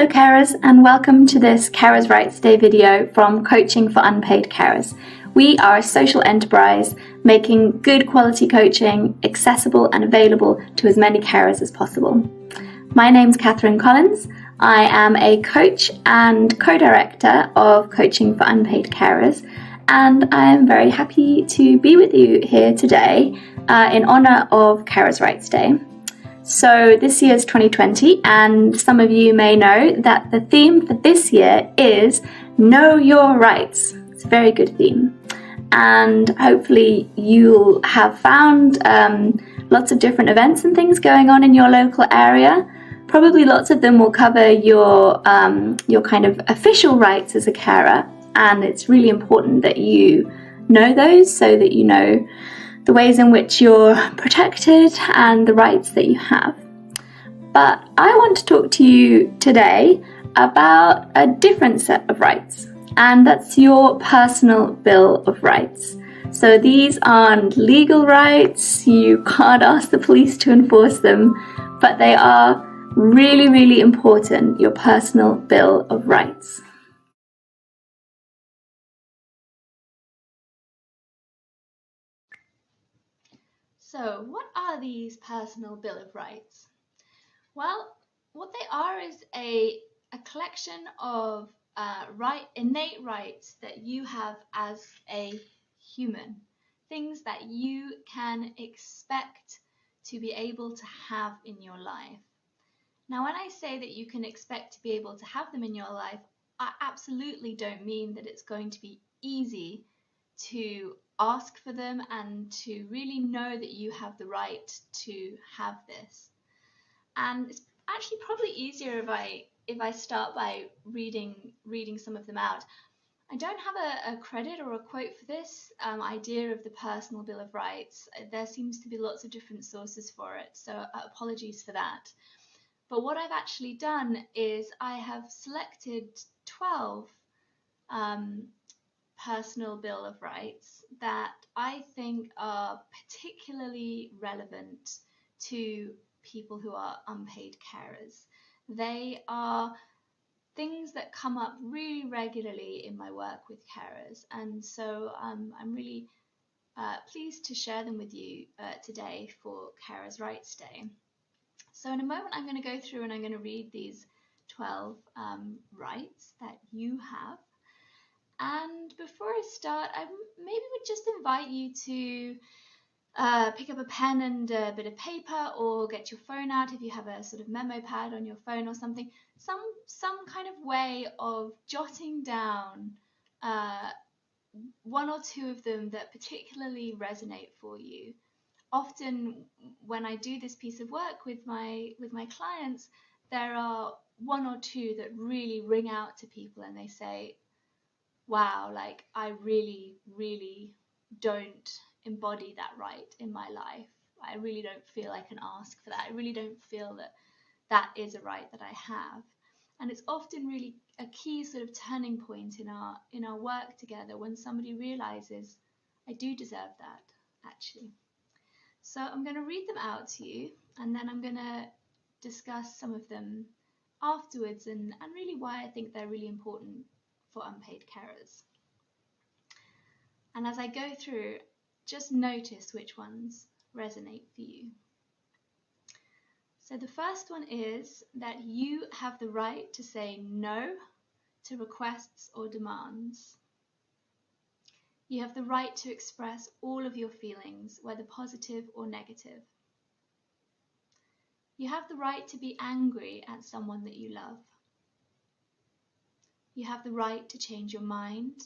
Hello carers, and welcome to this Carers Rights Day video from Coaching for Unpaid Carers. We are a social enterprise making good quality coaching accessible and available to as many carers as possible. My name's Katharine Collins. I am a coach and co-director of Coaching for Unpaid Carers, and I am very happy to be with you here today in honour of Carers Rights Day. So this year is 2020, and some of you may know that the theme for this year is Know Your Rights. It's a very good theme, and hopefully you'll have found lots of different events and things going on in your local area. Probably lots of them will cover your kind of official rights as a carer, and it's really important that you know those so that you know the ways in which you're protected and the rights that you have. But I want to talk to you today about a different set of rights, and that's your personal Bill of Rights. So these aren't legal rights, you can't ask the police to enforce them, but they are really, really important, your personal Bill of Rights. So, what are these personal Bill of Rights? Well, what they are is a collection of innate rights that you have as a human, things that you can expect to be able to have in your life. Now, when I say that you can expect to be able to have them in your life, I absolutely don't mean that it's going to be easy to ask for them and to really know that you have the right to have this. And it's actually probably easier if I start by reading some of them out. I don't have a credit or a quote for this idea of the personal Bill of Rights. There seems to be lots of different sources for it, so apologies for that. But what I've actually done is I have selected 12 personal Bill of Rights that I think are particularly relevant to people who are unpaid carers. They are things that come up really regularly in my work with carers, and so I'm really pleased to share them with you today for Carers Rights Day. So in a moment I'm going to go through and I'm going to read these 12 rights that you have. And before I start, I maybe would just invite you to pick up a pen and a bit of paper, or get your phone out if you have a sort of memo pad on your phone or something. Some kind of way of jotting down one or two of them that particularly resonate for you. Often when I do this piece of work with my clients, there are one or two that really ring out to people and they say, wow, like I really, really don't embody that right in my life. I really don't feel I can ask for that. I really don't feel that that is a right that I have. And it's often really a key sort of turning point in our work together when somebody realizes, I do deserve that, actually. So I'm going to read them out to you, and then I'm going to discuss some of them afterwards and really why I think they're really important for unpaid carers. And as I go through, just notice which ones resonate for you. So the first one is that you have the right to say no to requests or demands. You have the right to express all of your feelings, whether positive or negative. You have the right to be angry at someone that you love. You have the right to change your mind.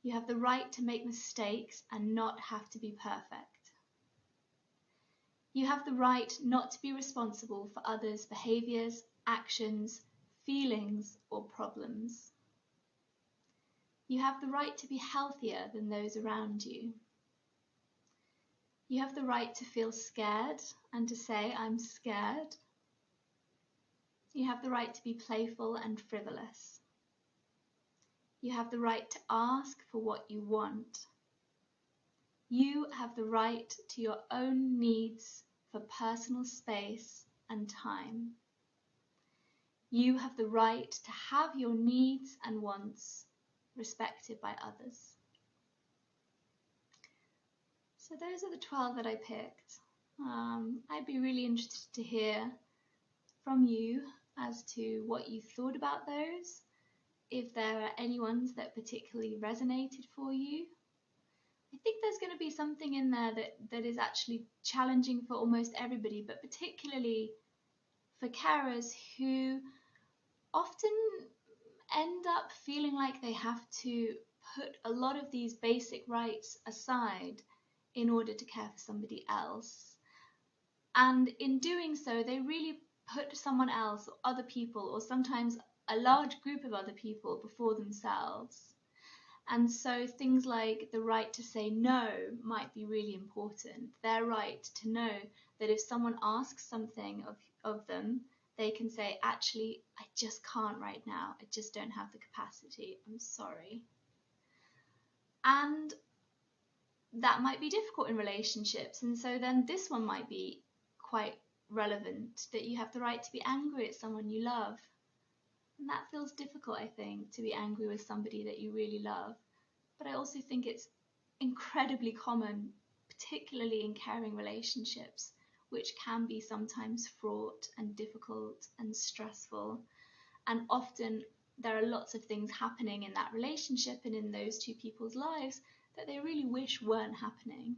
You have the right to make mistakes and not have to be perfect. You have the right not to be responsible for others' behaviours, actions, feelings, or problems. You have the right to be healthier than those around you. You have the right to feel scared and to say, I'm scared. You have the right to be playful and frivolous. You have the right to ask for what you want. You have the right to your own needs for personal space and time. You have the right to have your needs and wants respected by others. So those are the 12 that I picked. I'd be really interested to hear from you as to what you thought about those, if there are any ones that particularly resonated for you. I think there's going to be something in there that is actually challenging for almost everybody, but particularly for carers who often end up feeling like they have to put a lot of these basic rights aside in order to care for somebody else. And in doing so, they really put someone else or other people, or sometimes a large group of other people, before themselves. And so things like the right to say no might be really important. Their right to know that if someone asks something of them, they can say, actually, I just can't right now. I just don't have the capacity. I'm sorry. And that might be difficult in relationships. And so then this one might be quite relevant, that you have the right to be angry at someone you love. And that feels difficult, I think, to be angry with somebody that you really love. But I also think it's incredibly common, particularly in caring relationships, which can be sometimes fraught and difficult and stressful. And often there are lots of things happening in that relationship and in those two people's lives that they really wish weren't happening.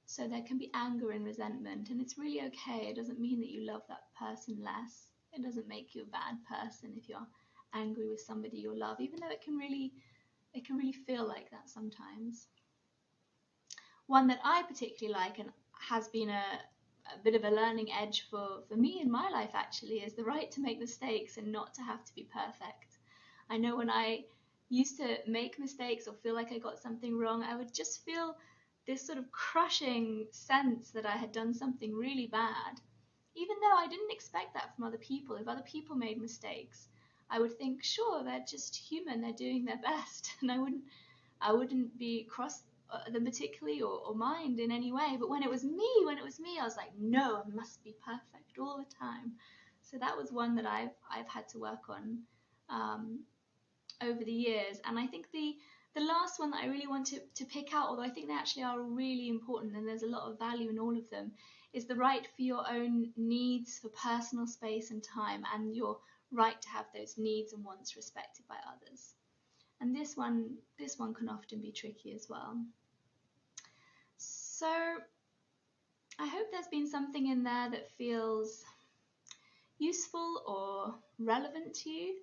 So there can be anger and resentment, and it's really okay. It doesn't mean that you love that person less. It doesn't make you a bad person if you're angry with somebody you love, even though it can really feel like that sometimes. One that I particularly like, and has been a bit of a learning edge for me in my life actually, is the right to make mistakes and not to have to be perfect. I know when I used to make mistakes or feel like I got something wrong, I would just feel this sort of crushing sense that I had done something really bad, even though I didn't expect that from other people. If other people made mistakes, I would think, sure, they're just human, they're doing their best, and I wouldn't be cross them particularly or mind in any way. But when it was me, I was like, no, I must be perfect all the time. So that was one that I've had to work on over the years. And I think the last one that I really want to pick out, although I think they actually are really important and there's a lot of value in all of them, is the right for your own needs for personal space and time, and your right to have those needs and wants respected by others. And this one can often be tricky as well. So I hope there's been something in there that feels useful or relevant to you.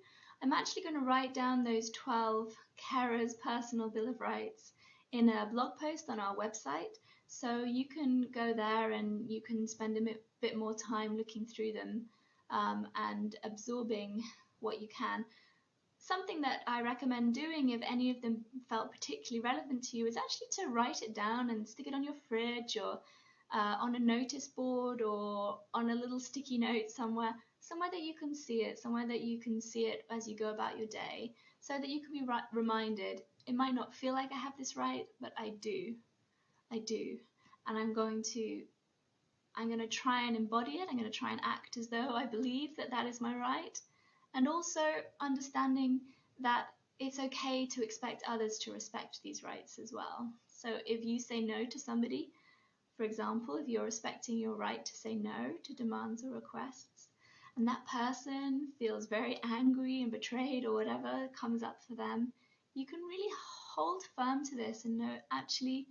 I'm actually going to write down those 12 carers' personal Bill of Rights in a blog post on our website, so you can go there and you can spend a bit more time looking through them and absorbing what you can. Something that I recommend doing, if any of them felt particularly relevant to you, is actually to write it down and stick it on your fridge, or on a notice board, or on a little sticky note somewhere that you can see it, as you go about your day, so that you can be reminded. It might not feel like I have this right, but I do, and I'm going to try and embody it. I'm going to try and act as though I believe that is my right, and also understanding that it's okay to expect others to respect these rights as well. So if you say no to somebody, for example, if you're respecting your right to say no to demands or requests, and that person feels very angry and betrayed or whatever comes up for them, you can really hold firm to this and know, actually,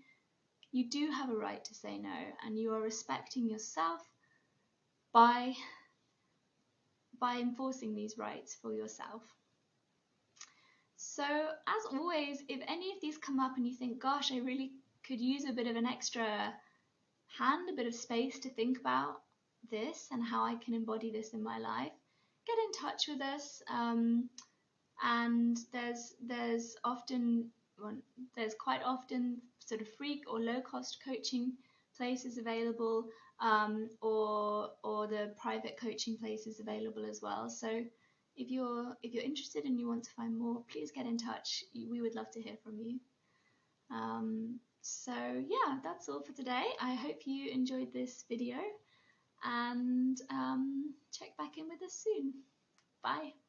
you do have a right to say no, and you are respecting yourself by enforcing these rights for yourself. So as always, if any of these come up and you think, gosh, I really could use a bit of an extra hand, a bit of space to think about this and how I can embody this in my life, get in touch with us. And there's quite often sort of free or low-cost coaching places available, or the private coaching places available as well. So if you're interested and you want to find more, please get in touch. We would love to hear from you. So yeah, that's all for today. I hope you enjoyed this video, and check back in with us soon. Bye.